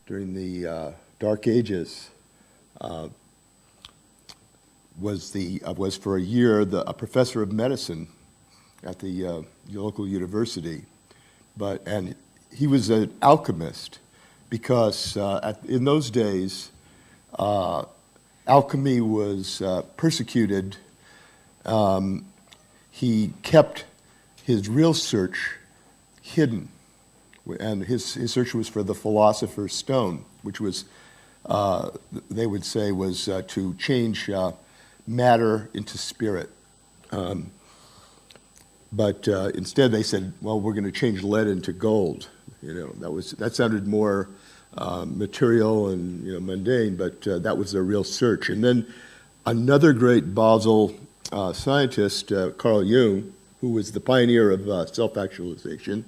during the Dark Ages, was for a year a professor of medicine at the local university, and he was an alchemist because in those days alchemy was persecuted. He kept his real search hidden, and his search was for the philosopher's stone, which was, they would say, was to change matter into spirit. But instead they said, well, we're going to change lead into gold. That sounded more material and mundane, but that was their real search. And then another great Basel scientist, Carl Jung, who was the pioneer of self-actualization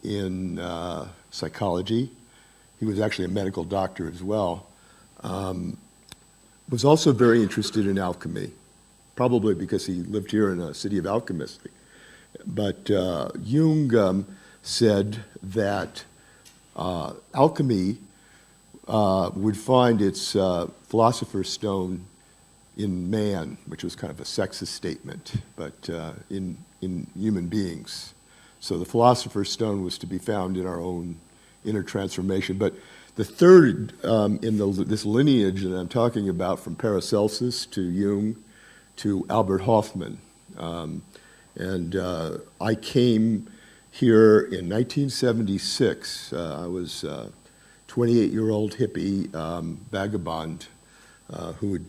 in psychology. He was actually a medical doctor as well. Was also very interested in alchemy, probably because he lived here in a city of alchemists. But Jung said that alchemy would find its philosopher's stone in man, which was kind of a sexist statement, but in human beings. So the philosopher's stone was to be found in our own inner transformation. But the third in this lineage that I'm talking about, from Paracelsus to Jung to Albert Hofmann. I came here in 1976. I was a 28-year-old hippie vagabond who had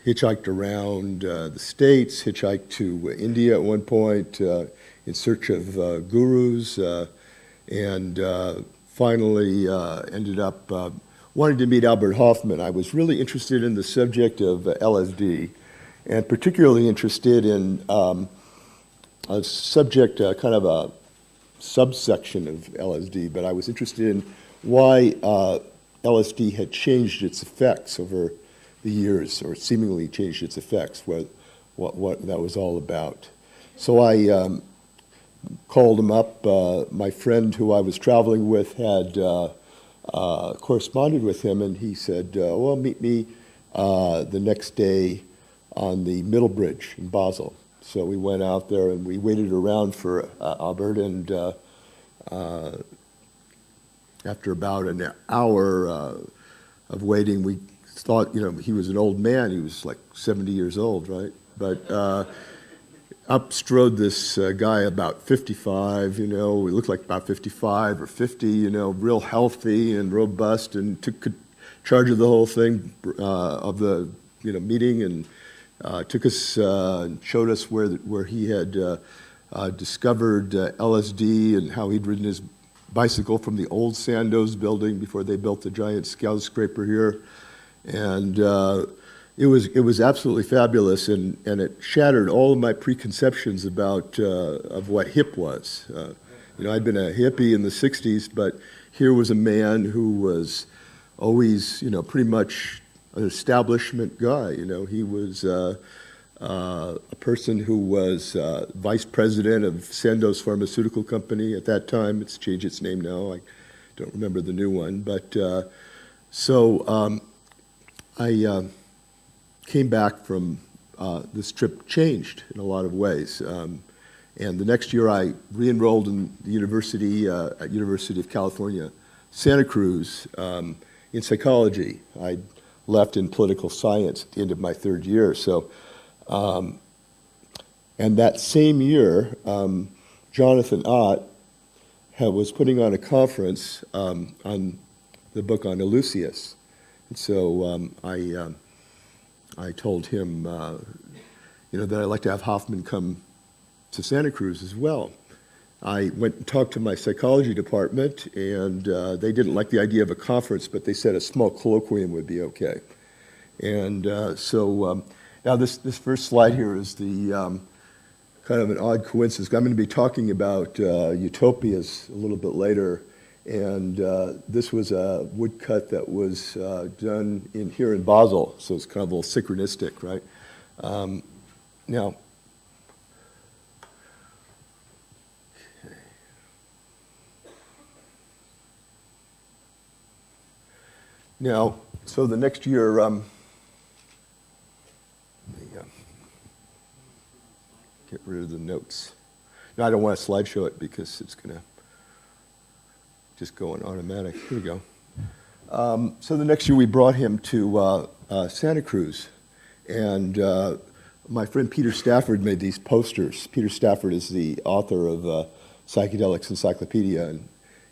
hitchhiked around the States, hitchhiked to India at one point in search of gurus, and finally ended up wanting to meet Albert Hofmann. I was really interested in the subject of LSD, and particularly interested in a subject, kind of a subsection of LSD, but I was interested in why LSD had changed its effects over the years, or seemingly changed its effects, what that was all about. So I called him up. My friend who I was traveling with had corresponded with him, and he said, well, meet me the next day on the Middle Bridge in Basel. So we went out there and we waited around for Albert, and after about an hour of waiting, we thought, he was an old man. He was like 70 years old, right? But up strode this guy about 55, he looked like about 55 or 50, real healthy and robust, and took charge of the whole thing, of the meeting, and took us and showed us where he had discovered LSD and how he'd ridden his bicycle from the old Sandoz building before they built the giant skyscraper here. And it was absolutely fabulous, and it shattered all of my preconceptions of what hip was. I'd been a hippie in the 60s, but here was a man who was always, pretty much an establishment guy. He was a person who was vice president of Sandoz Pharmaceutical Company at that time. It's changed its name now. I don't remember the new one. But I came back from this trip changed in a lot of ways. And the next year I re-enrolled in the university, at University of California, Santa Cruz, in psychology. I left in political science at the end of my third year. So, and that same year, Jonathan Ott was putting on a conference on the book on Eleusis. And so I told him, that I'd like to have Hofmann come to Santa Cruz as well. I went and talked to my psychology department, and they didn't like the idea of a conference, but they said a small colloquium would be okay. And so now this first slide here is the kind of an odd coincidence. I'm going to be talking about utopias a little bit later, and this was a woodcut that was done here in Basel, so it's kind of a little synchronistic, right? Now, Now, so the next year, let me, get rid of the notes. No, I don't want to slideshow it because it's going to just go on automatic. Here we go. So the next year we brought him to Santa Cruz, and my friend Peter Stafford made these posters. Peter Stafford is the author of Psychedelics Encyclopedia, and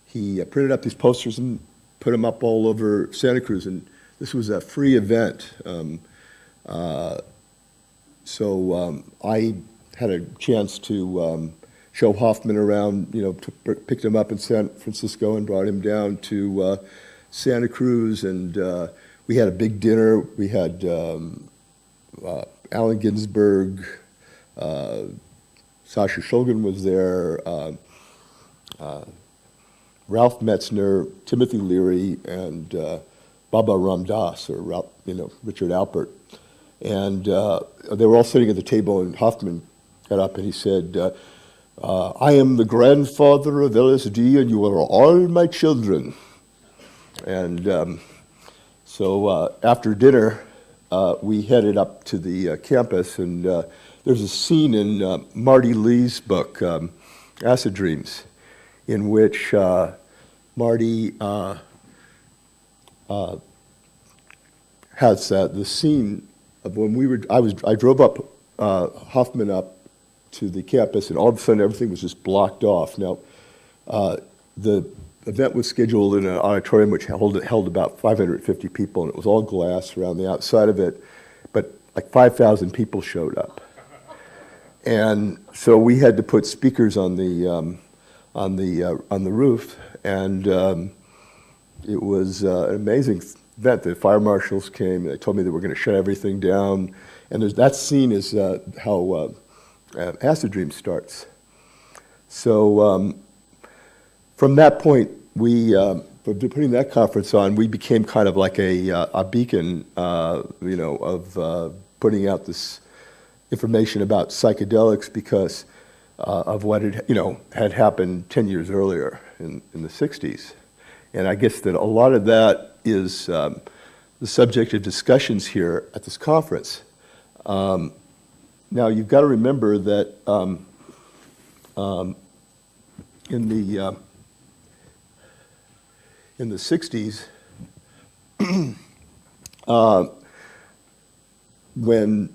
he printed up these posters and put them up all over Santa Cruz, and this was a free event. So I had a chance to show Hofmann around, picked him up in San Francisco and brought him down to Santa Cruz, and we had a big dinner. We had Allen Ginsberg, Sasha Shulgin was there, Ralph Metzner, Timothy Leary, and Baba Ram Dass, or Richard Alpert. And they were all sitting at the table, and Hofmann got up and he said, I am the grandfather of LSD, and you are all my children. And so after dinner, we headed up to the campus, and there's a scene in Marty Lee's book, Acid Dreams, in which Marty has the scene of when I drove up Hofmann up to the campus, and all of a sudden everything was just blocked off. Now, the event was scheduled in an auditorium which held about 550 people, and it was all glass around the outside of it, but like 5,000 people showed up. And so we had to put speakers on the roof, and it was an amazing event. The fire marshals came, and they told me they were going to shut everything down, and that scene is how Acid Dream starts. So from that point, for putting that conference on, we became kind of like a beacon, of putting out this information about psychedelics because of what had happened 10 years earlier in the 60s. And I guess that a lot of that is the subject of discussions here at this conference. Now, you've got to remember that in the 60s, when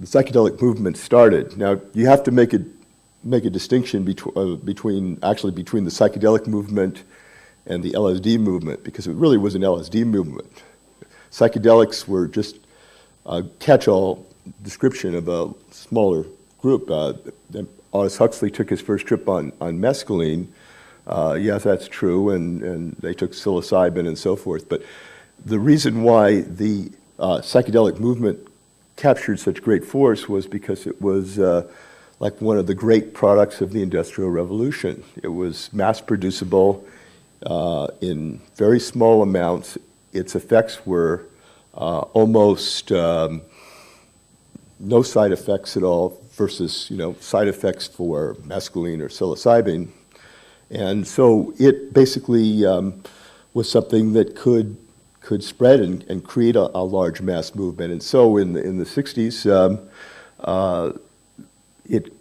the psychedelic movement started. Now, you have to make a distinction between the psychedelic movement and the LSD movement, because it really was an LSD movement. Psychedelics were just a catch-all description of a smaller group. Aldous Huxley took his first trip on mescaline. Yes, that's true, and they took psilocybin and so forth. But the reason why the psychedelic movement captured such great force was because it was like one of the great products of the Industrial Revolution. It was mass producible in very small amounts. Its effects were almost no side effects at all versus side effects for mescaline or psilocybin. And so it basically was something that could spread and create a large mass movement. And so in the 60s, it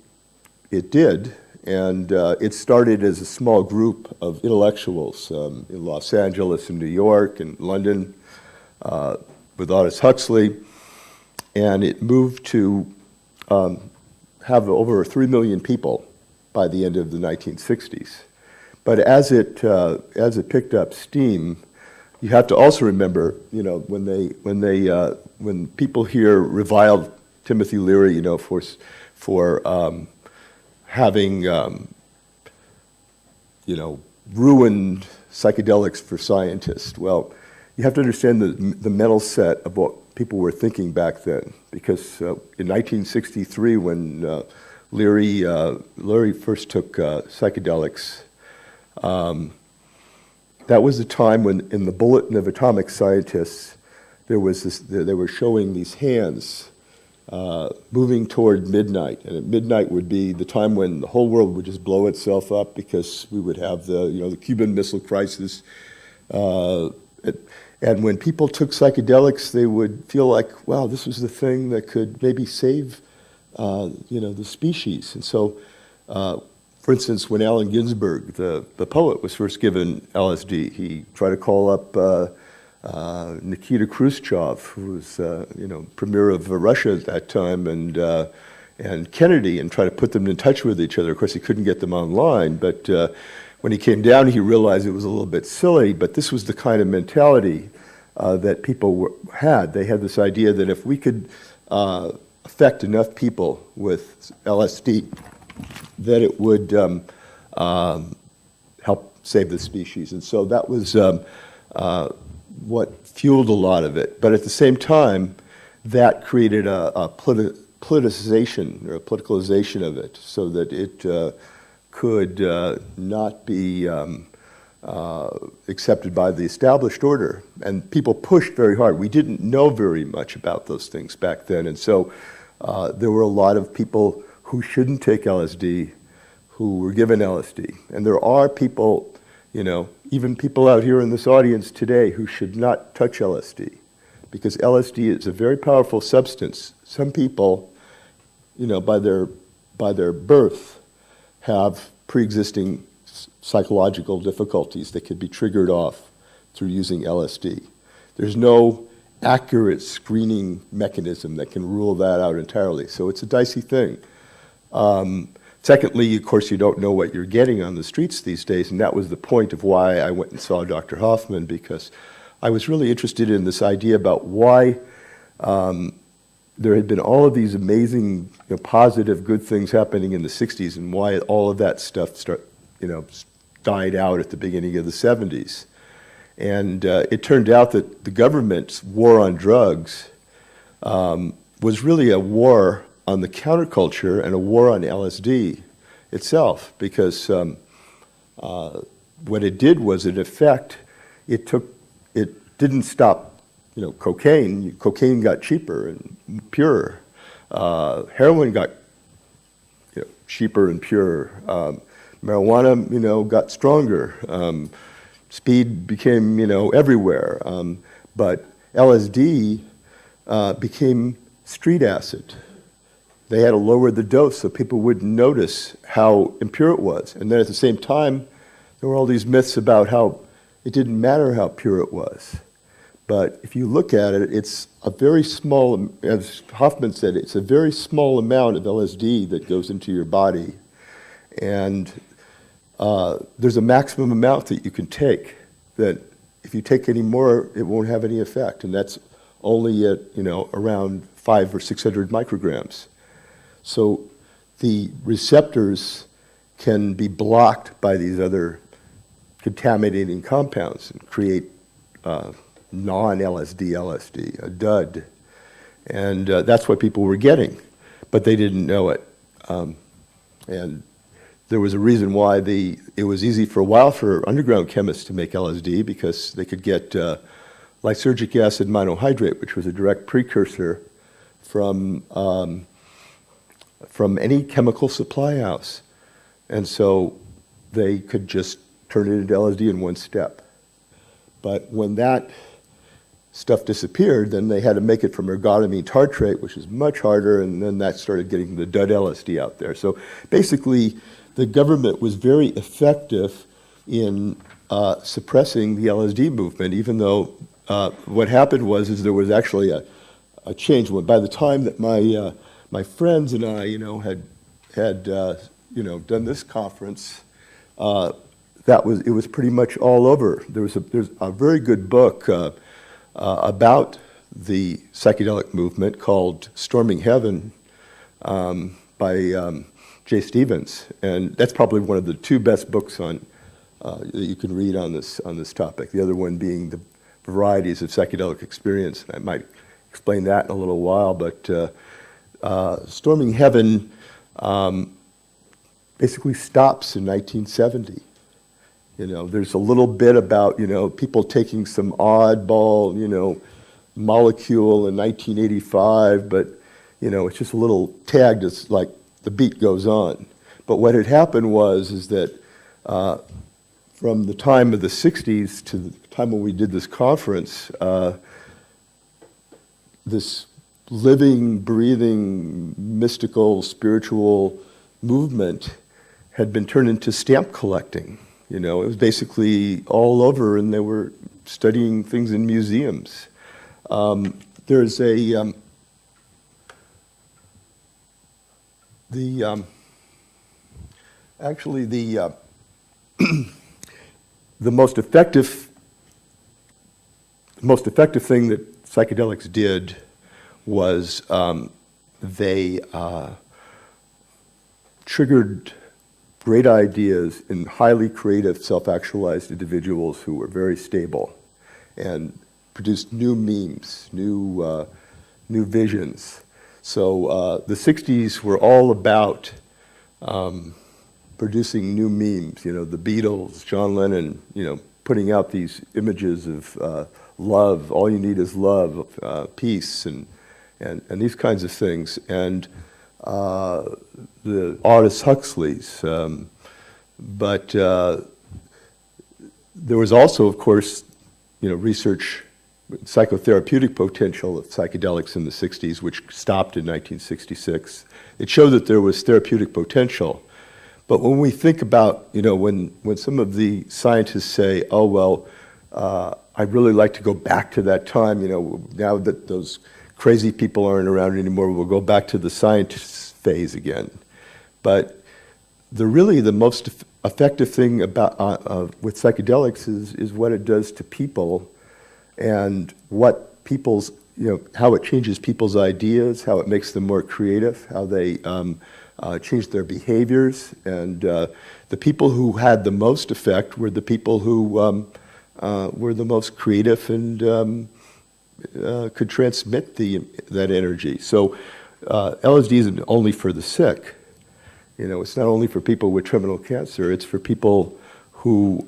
did, and it started as a small group of intellectuals in Los Angeles and New York and London with Aldous Huxley, and it moved to have over 3 million people by the end of the 1960s. But as it picked up steam, you have to also remember, when people here reviled Timothy Leary, for having ruined psychedelics for scientists. Well, you have to understand the mental set of what people were thinking back then, because in 1963, when Leary first took psychedelics, that was the time when, in the Bulletin of Atomic Scientists, they were showing these hands moving toward midnight, and at midnight would be the time when the whole world would just blow itself up because we would have the Cuban Missile Crisis, And when people took psychedelics, they would feel like, wow, this was the thing that could maybe save, the species. And so, for instance, when Allen Ginsberg, the poet, was first given LSD, he tried to call up Nikita Khrushchev, who was, premier of Russia at that time, and Kennedy, and try to put them in touch with each other. Of course, he couldn't get them online, but when he came down, he realized it was a little bit silly, but this was the kind of mentality that people had. They had this idea that if we could affect enough people with LSD, that it would help save the species. And so that was what fueled a lot of it. But at the same time, that created a politicization or a politicalization of it, so that it could not be accepted by the established order. And people pushed very hard. We didn't know very much about those things back then. And so there were a lot of people who shouldn't take LSD who were given LSD. And there are people, even people out here in this audience today who should not touch LSD, because LSD is a very powerful substance. Some people, by their birth, have pre-existing psychological difficulties that could be triggered off through using LSD. There's no accurate screening mechanism that can rule that out entirely, so it's a dicey thing. Secondly, of course, you don't know what you're getting on the streets these days, and that was the point of why I went and saw Dr. Hofmann, because I was really interested in this idea about why there had been all of these amazing, positive, good things happening in the 60s, and why all of that stuff died out at the beginning of the 70s. And it turned out that the government's war on drugs was really a war on the counterculture and a war on LSD itself, because what it did was, in effect, it didn't stop, cocaine. Cocaine got cheaper and purer. Heroin got cheaper and purer. Marijuana, got stronger. Speed became, everywhere. But LSD became street acid. They had to lower the dose so people wouldn't notice how impure it was. And then at the same time, there were all these myths about how it didn't matter how pure it was. But if you look at it, it's a very small, as Hofmann said, it's a very small amount of LSD that goes into your body. And there's a maximum amount that you can take, that if you take any more, it won't have any effect. And that's only at, around 500 or 600 micrograms. So the receptors can be blocked by these other contaminating compounds and create non-LSD LSD, a dud. And that's what people were getting, but they didn't know it. And there was a reason why it was easy for a while for underground chemists to make LSD, because they could get lysergic acid monohydrate, which was a direct precursor from any chemical supply house. And so they could just turn it into LSD in one step. But when that stuff disappeared, then they had to make it from ergotamine tartrate, which is much harder, and then that started getting the dud LSD out there. So basically, the government was very effective in suppressing the LSD movement, even though what happened was there was actually a change. By the time that my friends and I, had done this conference, it was pretty much all over. There's a very good book about the psychedelic movement called Storming Heaven by Jay Stevens, and that's probably one of the two best books on that you can read on this topic. The other one being the varieties of psychedelic experience, and I might explain that in a little while. But Storming Heaven basically stops in 1970. There's a little bit about people taking some oddball molecule in 1985, but it's just a little tagged as like the beat goes on. But what had happened is that from the time of the 60s to the time when we did this conference, this living, breathing, mystical, spiritual movement had been turned into stamp collecting. You know, it was basically all over, and they were studying things in museums. There's a actually the most effective thing that psychedelics did was they triggered great ideas in highly creative, self-actualized individuals who were very stable and produced new memes, new visions. So the 60s were all about producing new memes. You know, the Beatles, John Lennon, you know, putting out these images of love, all you need is love, peace, and these kinds of things. And the Aldous Huxleys. But there was also, of course, you know, research, psychotherapeutic potential of psychedelics in the 60s, which stopped in 1966. It showed that there was therapeutic potential. But when we think about, you know, when some of the scientists say, oh, well, I'd really like to go back to that time, you know, now that those crazy people aren't around anymore, we'll go back to the science phase again. But the most effective thing about with psychedelics is what it does to people, and what people's, you know, how it changes people's ideas, how it makes them more creative, how they change their behaviors. And the people who had the most effect were the people who were the most creative and could transmit that energy. So LSD isn't only for the sick. You know, it's not only for people with terminal cancer, it's for people who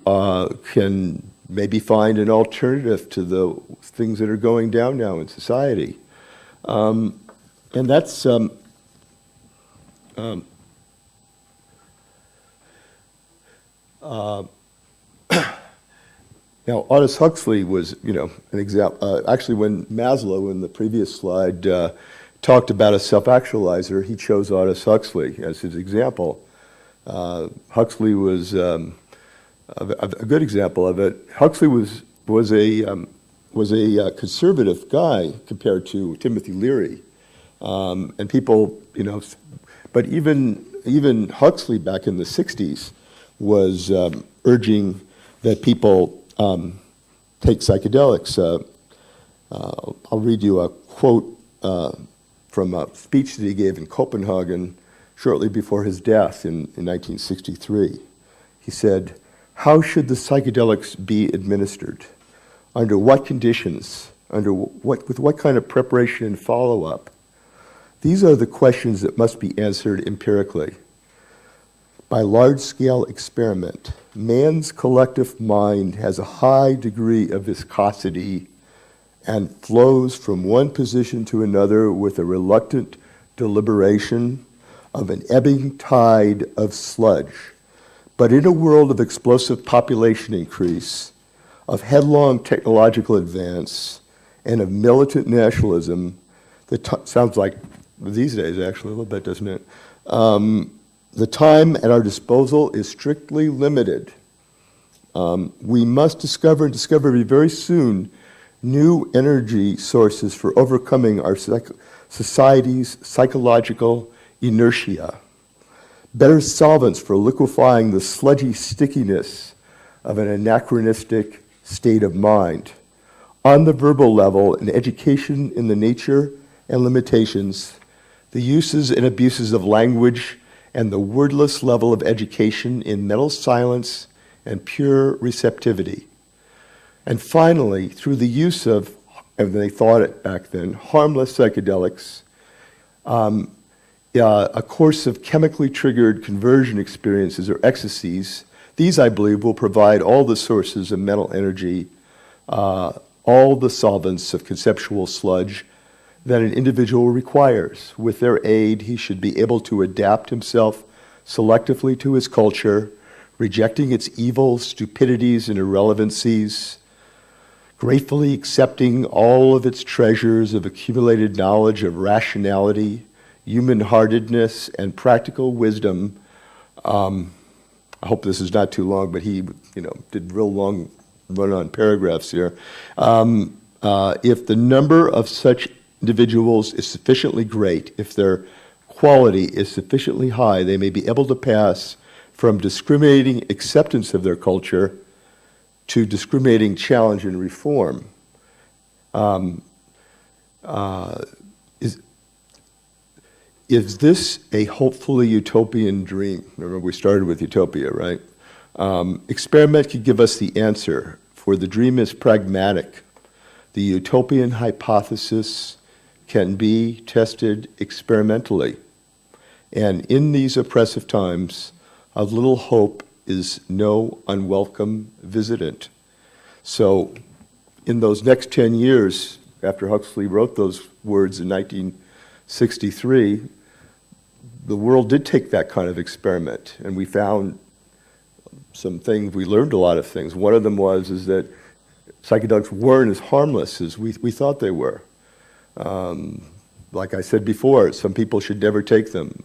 can maybe find an alternative to the things that are going down now in society. And that's now, Aldous Huxley was, you know, an example. Actually, when Maslow in the previous slide talked about a self-actualizer, he chose Aldous Huxley as his example. Huxley was a good example of it. Huxley was a conservative guy compared to Timothy Leary, and people, you know, but even Huxley back in the 60s was urging that people take psychedelics. I'll read you a quote from a speech that he gave in Copenhagen shortly before his death in 1963. He said, "How should the psychedelics be administered? Under what conditions? With what kind of preparation and follow-up? These are the questions that must be answered empirically. By large-scale experiment, man's collective mind has a high degree of viscosity and flows from one position to another with a reluctant deliberation of an ebbing tide of sludge. But in a world of explosive population increase, of headlong technological advance, and of militant nationalism, sounds like these days actually a little bit, doesn't it? The time at our disposal is strictly limited. We must discover very soon new energy sources for overcoming our society's psychological inertia, better solvents for liquefying the sludgy stickiness of an anachronistic state of mind. On the verbal level, an education in the nature and limitations, the uses and abuses of language, and the wordless level of education in mental silence and pure receptivity. And finally, through the use of, and they thought it back then, harmless psychedelics, a course of chemically triggered conversion experiences or ecstasies. These, I believe, will provide all the sources of mental energy, all the solvents of conceptual sludge that an individual requires. With their aid, he should be able to adapt himself selectively to his culture, rejecting its evil, stupidities, and irrelevancies, gratefully accepting all of its treasures of accumulated knowledge of rationality, human-heartedness, and practical wisdom. I hope this is not too long, but he, did real long run-on paragraphs here. If the number of such individuals is sufficiently great, if their quality is sufficiently high, they may be able to pass from discriminating acceptance of their culture to discriminating challenge and reform. Is this a hopefully utopian dream? Remember, we started with utopia, right? Experiment could give us the answer, for the dream is pragmatic. The utopian hypothesis can be tested experimentally. And in these oppressive times, a little hope is no unwelcome visitant. So in those next 10 years, after Huxley wrote those words in 1963, the world did take that kind of experiment, and we found some things, we learned a lot of things. One of them is that psychedelics weren't as harmless as we thought they were. Like I said before, some people should never take them.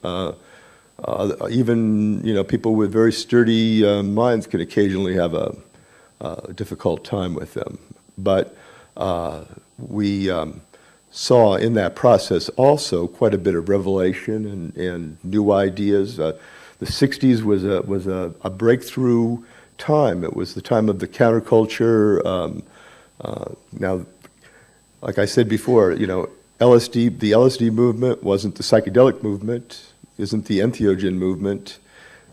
Even people with very sturdy minds can occasionally have a difficult time with them. But we saw in that process also quite a bit of revelation and new ideas. The 60s was a breakthrough time. It was the time of the counterculture. Now, like I said before, LSD, the LSD movement wasn't the psychedelic movement, isn't the entheogen movement.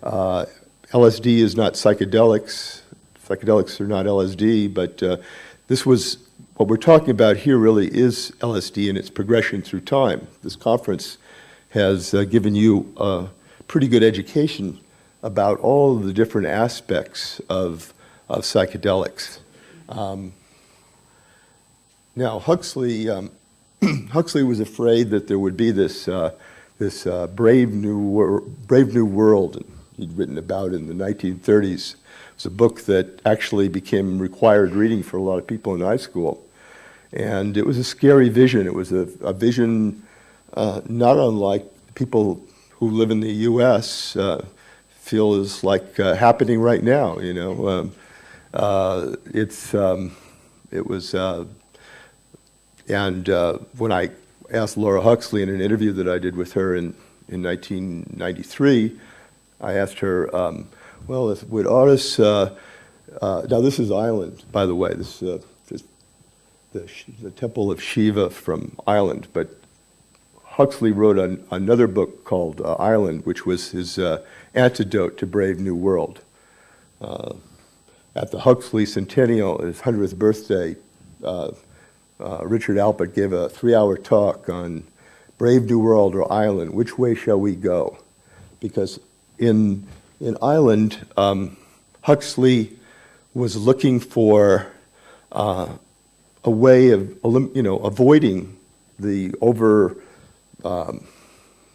LSD is not psychedelics. Psychedelics are not LSD, but this was, what we're talking about here really is LSD and its progression through time. This conference has given you a pretty good education about all of the different aspects of psychedelics. Now, Huxley was afraid that there would be this brave new world, and he'd written about it in the 1930s. It's a book that actually became required reading for a lot of people in high school. And it was a scary vision. It was a vision not unlike people who live in the U.S. Feel is like happening right now. When I asked Laura Huxley in an interview that I did with her in 1993, I asked her, would artists, now this is Ireland, by the way, this the Temple of Shiva from Ireland, but Huxley wrote another book called Ireland, which was his antidote to Brave New World. At the Huxley centennial, his 100th birthday, Richard Alpert gave a 3-hour talk on Brave New World or Ireland, which way shall we go? Because in Ireland, Huxley was looking for a way of avoiding the over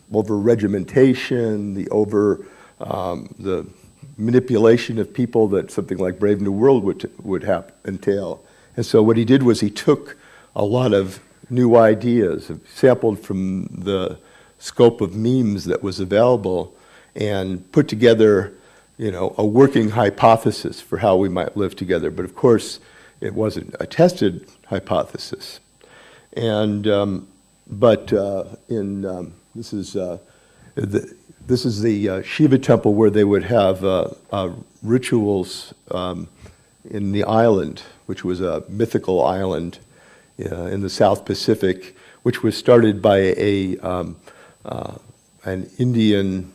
regimentation, the manipulation of people that something like Brave New World would entail. And so what he did was he took a lot of new ideas, sampled from the scope of memes that was available, and put together, a working hypothesis for how we might live together. But of course, it wasn't a tested hypothesis. And this is the Shiva temple where they would have rituals in the island, which was a mythical island in the South Pacific, which was started by an Indian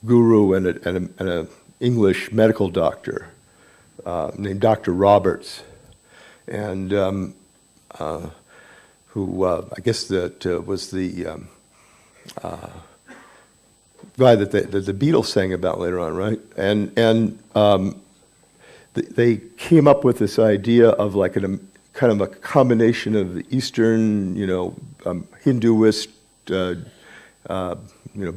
guru and an English medical doctor named Dr. Roberts, and who I guess that was the guy that the Beatles sang about later on, right? And they came up with this idea of like kind of a combination of the Eastern, Hinduist,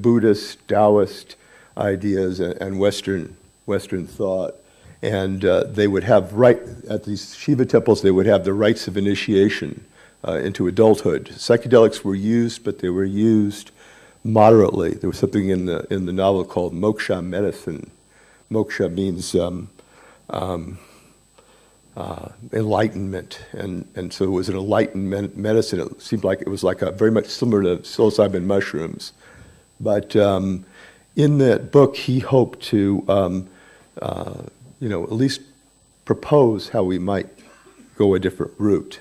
Buddhist, Taoist ideas and Western Western thought. And they would have at these Shiva temples, they would have the rites of initiation into adulthood. Psychedelics were used, but they were used moderately. There was something in the novel called moksha medicine. Moksha means enlightenment, and so it was an enlightenment medicine. It seemed like it was like very much similar to psilocybin mushrooms. But in that book, he hoped to at least propose how we might go a different route.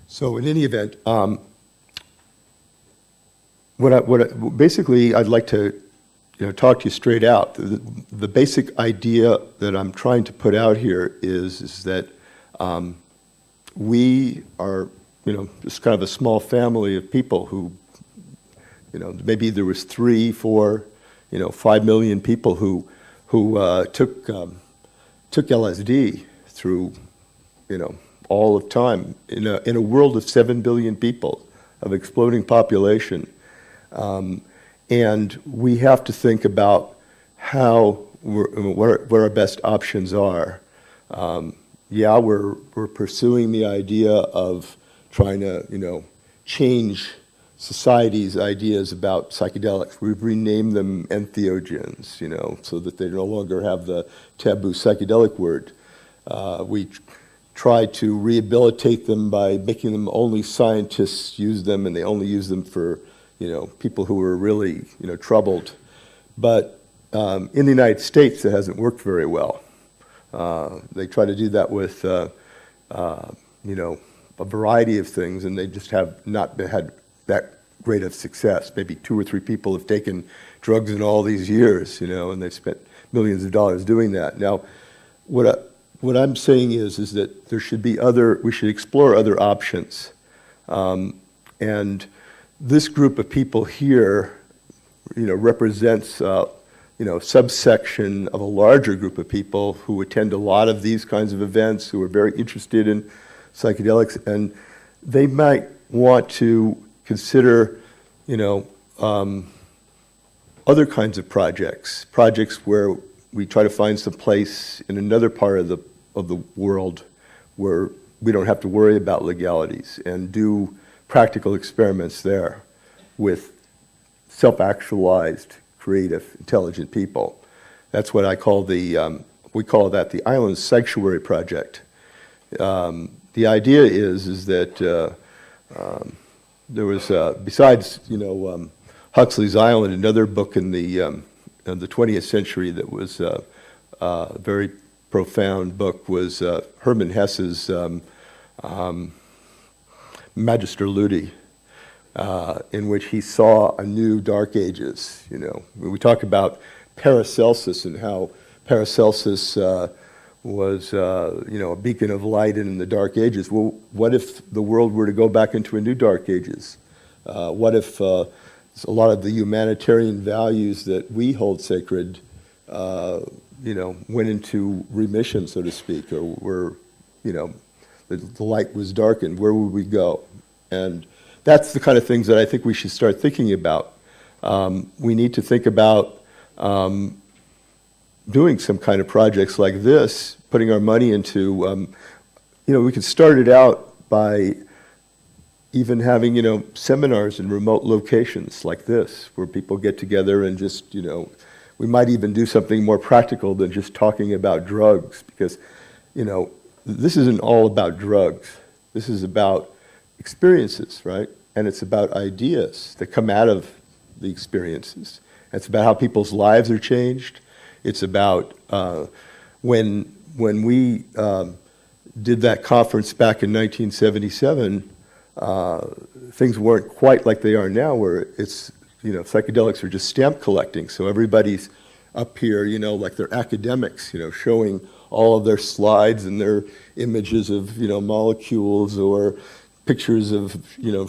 So in any event, basically I'd like to talk to you straight out. The basic idea that I'm trying to put out here is that we are, just kind of a small family of people who, maybe there was 3, 4, 5 million people who took LSD through, all of time in a world of 7 billion people, of exploding population. And we have to think about what our best options are. We're pursuing the idea of trying to, change society's ideas about psychedelics. We've renamed them entheogens, so that they no longer have the taboo psychedelic word. We try to rehabilitate them by making them only scientists use them, and they only use them for, people who are really, troubled. But in the United States, it hasn't worked very well. They try to do that with, a variety of things, and they just have not had that great of success. Maybe 2 or 3 people have taken drugs in all these years, and they've spent millions of dollars doing that. Now, what I'm saying is that there should be we should explore other options. And this group of people here, represents, subsection of a larger group of people who attend a lot of these kinds of events, who are very interested in psychedelics, and they might want to consider, other kinds of projects where we try to find some place in another part of the world where we don't have to worry about legalities, and do practical experiments there with self-actualized, creative, intelligent people. That's what I call we call that the Island Sanctuary Project. The idea is that there was, besides, Huxley's Island, another book in the 20th century that was a very profound book was Hermann Hesse's Magister Ludi, in which he saw a new Dark Ages. We talk about Paracelsus and how Paracelsus was, a beacon of light in the Dark Ages. Well, what if the world were to go back into a new Dark Ages? What if a lot of the humanitarian values that we hold sacred, went into remission, so to speak, or were, the light was darkened? Where would we go? And that's the kind of things that I think we should start thinking about. We need to think about doing some kind of projects like this, putting our money into, we could start it out by even having, seminars in remote locations like this, where people get together and just, we might even do something more practical than just talking about drugs, because, this isn't all about drugs. This is about experiences, right? And it's about ideas that come out of the experiences. It's about how people's lives are changed. It's about when we did that conference back in 1977, things weren't quite like they are now, where it's, psychedelics are just stamp collecting. So everybody's up here, like they're academics, showing all of their slides and their images of, molecules, or pictures of,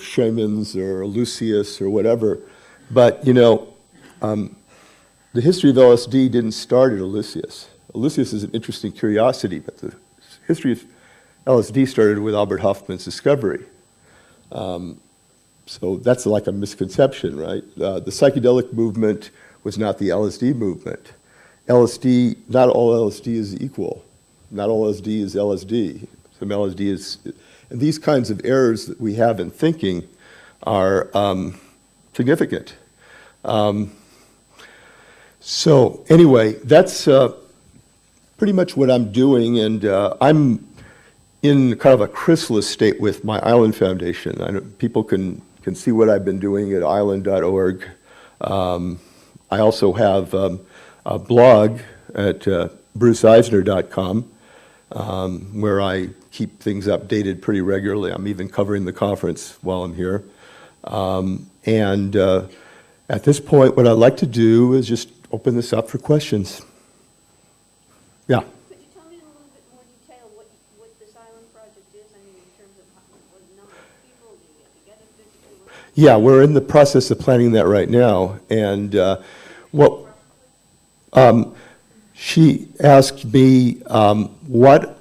shamans or Lucius or whatever. But, the history of LSD didn't start at Eleusis. Eleusis is an interesting curiosity, but the history LSD started with Albert Hofmann's discovery. So that's like a misconception, right? The psychedelic movement was not the LSD movement. LSD, not all LSD is equal. Not all LSD is LSD. Some LSD is, and these kinds of errors that we have in thinking are significant. So anyway, that's pretty much what I'm doing, and I'm in kind of a chrysalis state with my Island Foundation. I know people can see what I've been doing at island.org. I also have a blog at bruceeisner.com where I keep things updated pretty regularly. I'm even covering the conference while I'm here. And at this point, what I'd like to do is just open this up for questions. Yeah. Could you tell me in a little bit more detail what this island project is? I mean, in terms of what number of people, do you get together physically? Yeah, we're in the process of planning that right now. And she asked me what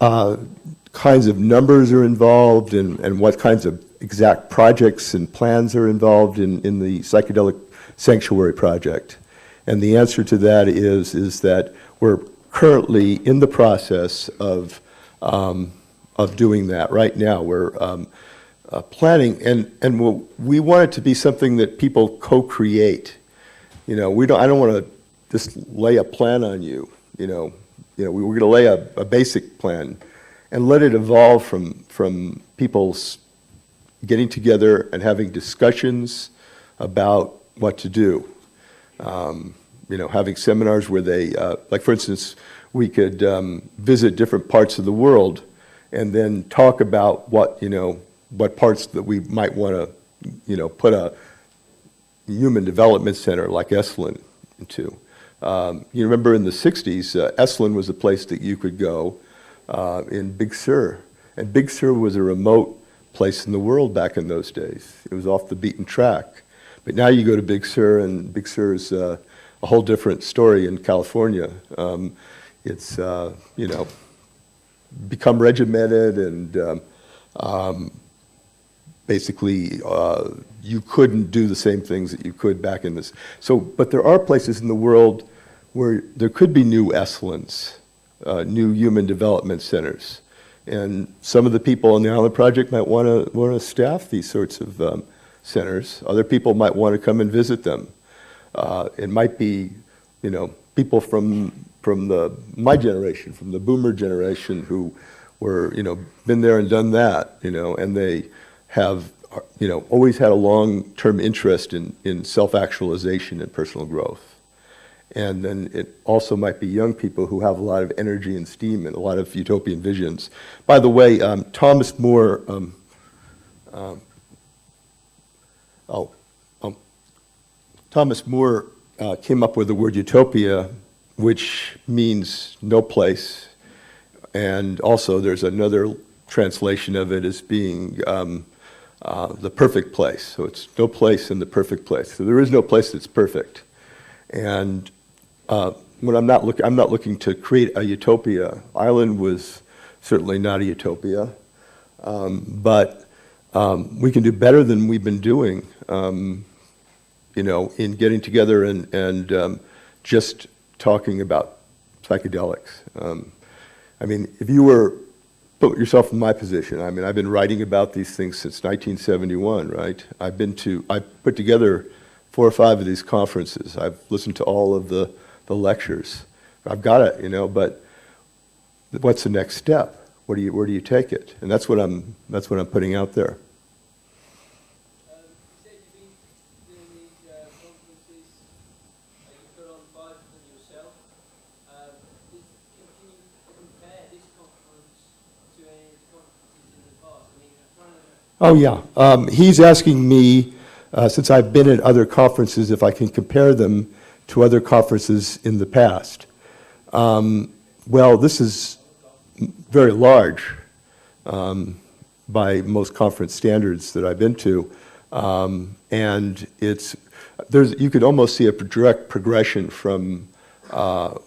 kinds of numbers are involved and what kinds of exact projects and plans are involved in the Psychedelic Sanctuary project. And the answer to that is that we're currently in the process of doing that right now. We're planning, and we want it to be something that people co-create. You know, I don't want to just lay a plan on you. We're going to lay a basic plan and let it evolve from people's getting together and having discussions about what to do. Having seminars where they, like for instance, we could visit different parts of the world and then talk about what parts that we might want to, put a human development center like Esalen into. You remember in the 60s, Esalen was a place that you could go in Big Sur. And Big Sur was a remote place in the world back in those days. It was off the beaten track. But now you go to Big Sur, and Big Sur is a whole different story in California. It's, become regimented, and basically you couldn't do the same things that you could back in this. So, but there are places in the world where there could be new Eselens, new human development centers. And some of the people on the Island Project might want to staff these sorts of centers. Other people might want to come and visit them. It might be, people from my generation, from the boomer generation, who were, been there and done that, and they have, always had a long-term interest in self-actualization and personal growth. And then it also might be young people who have a lot of energy and steam and a lot of utopian visions. By the way, Thomas More, Thomas More came up with the word utopia, which means no place. And also there's another translation of it as being the perfect place. So it's no place in the perfect place. So there is no place that's perfect. And when I'm not looking to create a utopia. Island was certainly not a utopia, but we can do better than we've been doing, in getting together and just talking about psychedelics. If you put yourself in my position, I've been writing about these things since 1971, right? I put together 4 or 5 of these conferences. I've listened to all of the lectures. I've got it, but what's the next step? Where do you take it? And that's what I'm putting out there. You said you've been doing these conferences. You put on 5 of them yourself. Can you compare this conference to any of the conferences in the past? I'm trying to. Oh yeah. He's asking me, since I've been at other conferences, if I can compare them to other conferences in the past. Well, this is very large by most conference standards that I've been to, and you could almost see a direct progression from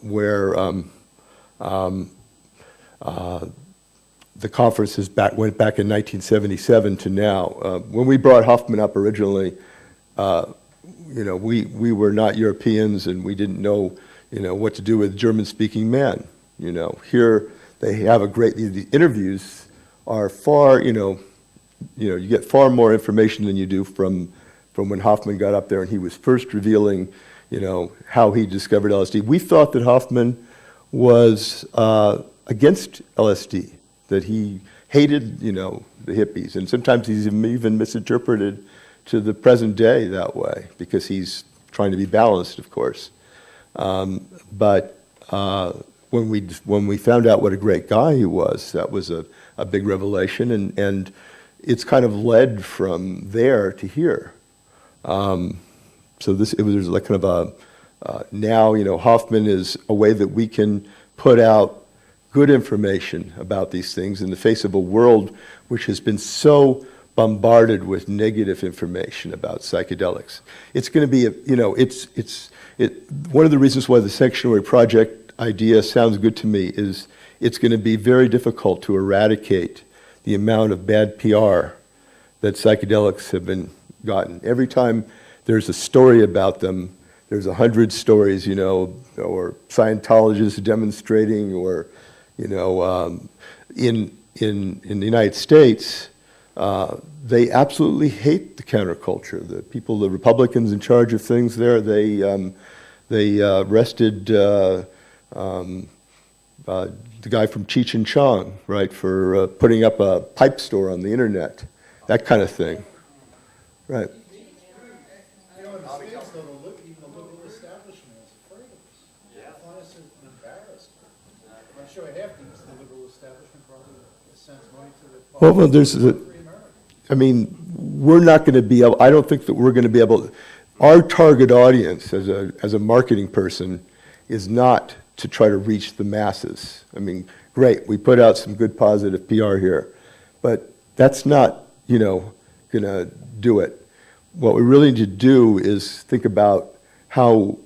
where the conference went back in 1977 to now. When we brought Hofmann up originally, we were not Europeans, and we didn't know, what to do with German-speaking men. Here they have the interviews are far, you get far more information than you do from when Hofmann got up there and he was first revealing, how he discovered LSD. We thought that Hofmann was against LSD, that he hated, the hippies, and sometimes he's even misinterpreted to the present day that way because he's trying to be balanced, of course. But when we found out what a great guy he was, that was a big revelation, and it's kind of led from there to here. So it was like kind of now, Hofmann is a way that we can put out good information about these things in the face of a world which has been so bombarded with negative information about psychedelics. It's going to be, one of the reasons why the Sanctuary Project idea sounds good to me is it's going to be very difficult to eradicate the amount of bad PR that psychedelics have been gotten. Every time there's a story about them, there's 100 stories, or Scientologists demonstrating, or, in the United States, they absolutely hate the counterculture. The Republicans in charge of things there, they arrested the guy from Cheech and Chong, right, for putting up a pipe store on the internet, that kind of thing, right. In the States, though, even the liberal establishment is afraid of us. Yeah. Honestly, embarrassed. I'm sure half the liberal establishment probably sends money to the Well, we're not going to be able, I don't think that we're going to be able, our target audience as a marketing person is not to try to reach the masses. Great, we put out some good positive PR here, but that's not, going to do it. What we really need to do is think about how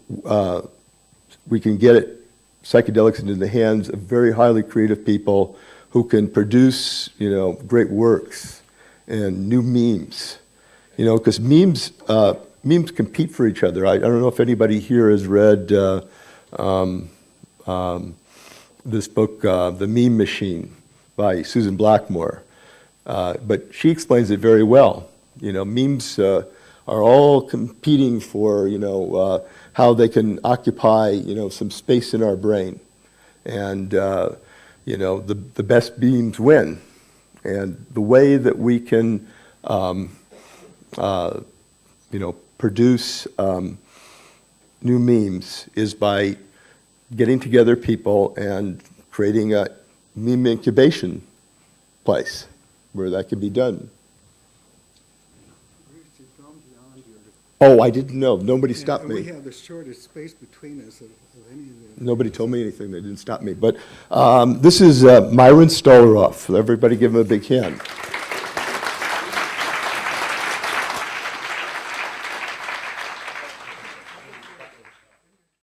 we can get psychedelics into the hands of very highly creative people who can produce, great works and new memes. Because memes compete for each other. I don't know if anybody here has read this book, The Meme Machine, by Susan Blackmore. But she explains it very well. Memes are all competing for, how they can occupy, some space in our brain. And, the best memes win. And the way that we can, produce new memes is by getting together people and creating a meme incubation place where that can be done. Oh, I didn't know. Nobody stopped me. We have the shortest space between us of any of the... Nobody told me anything. They didn't stop me. But this is Myron Stolaroff. Everybody give him a big hand.